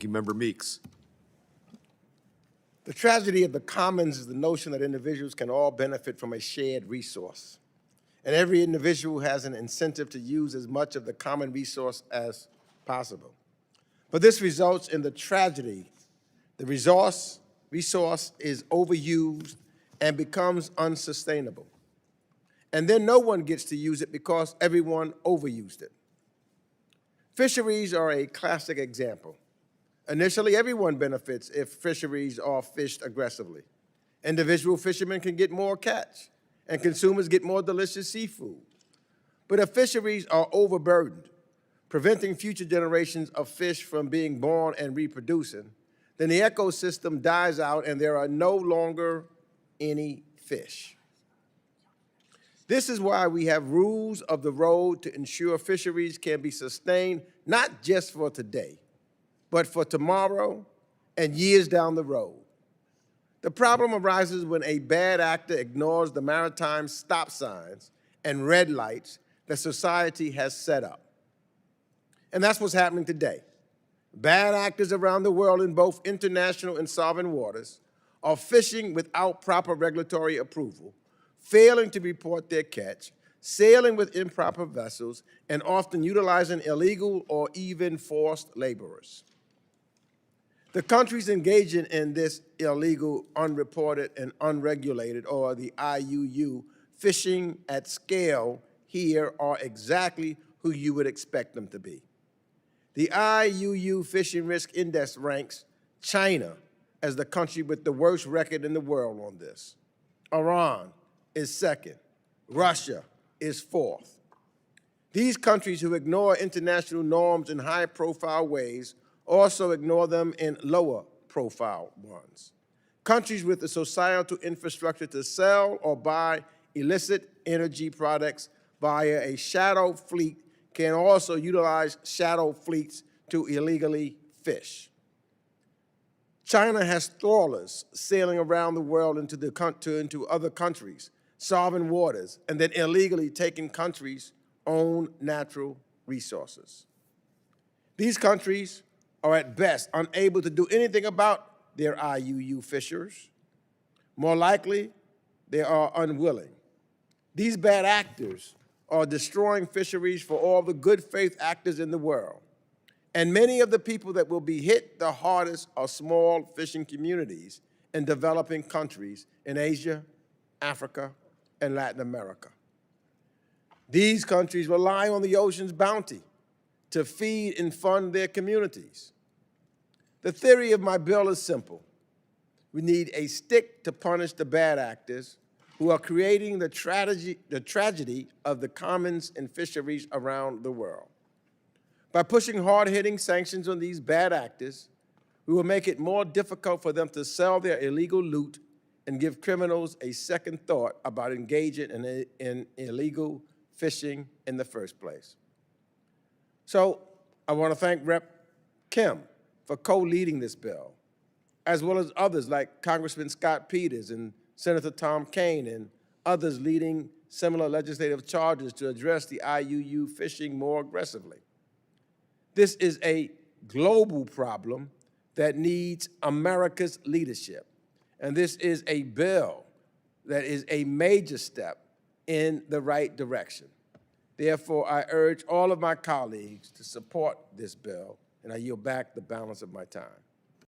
Member Meeks. The tragedy of the commons is the notion that individuals can all benefit from a shared resource. And every individual has an incentive to use as much of the common resource as possible. But this results in the tragedy. The resource is overused and becomes unsustainable. And then no one gets to use it because everyone overused it. Fisheries are a classic example. Initially, everyone benefits if fisheries are fished aggressively. Individual fishermen can get more catch, and consumers get more delicious seafood. But if fisheries are overburdened, preventing future generations of fish from being born and reproducing, then the ecosystem dies out and there are no longer any fish. This is why we have rules of the road to ensure fisheries can be sustained, not just for today, but for tomorrow and years down the road. The problem arises when a bad actor ignores the maritime stop signs and red lights that society has set up. And that's what's happening today. Bad actors around the world in both international and sovereign waters are fishing without proper regulatory approval, failing to report their catch, sailing with improper vessels, and often utilizing illegal or even forced laborers. The countries engaging in this illegal, unreported, and unregulated, or the IUU, fishing at scale here are exactly who you would expect them to be. The IUU Fishing Risk Index ranks China as the country with the worst record in the world on this. Iran is second. Russia is fourth. These countries who ignore international norms in high-profile ways also ignore them in lower-profile ones. Countries with the societal infrastructure to sell or buy illicit energy products via a shadow fleet can also utilize shadow fleets to illegally fish. China has trawlers sailing around the world into other countries, sovereign waters, and then illegally taking countries' own natural resources. These countries are at best unable to do anything about their IUU fishers. More likely, they are unwilling. These bad actors are destroying fisheries for all the good faith actors in the world. And many of the people that will be hit the hardest are small fishing communities in developing countries in Asia, Africa, and Latin America. These countries rely on the ocean's bounty to feed and fund their communities. The theory of my bill is simple. We need a stick to punish the bad actors who are creating the tragedy of the commons and fisheries around the world. By pushing hard-hitting sanctions on these bad actors, we will make it more difficult for them to sell their illegal loot and give criminals a second thought about engaging in illegal fishing in the first place. So I want to thank Rep. Kim for co-leading this bill, as well as others like Congressman Scott Peters and Senator Tom Kaine and others leading similar legislative charges to address the IUU fishing more aggressively. This is a global problem that needs America's leadership. And this is a bill that is a major step in the right direction. Therefore, I urge all of my colleagues to support this bill, and I yield back the balance of my time.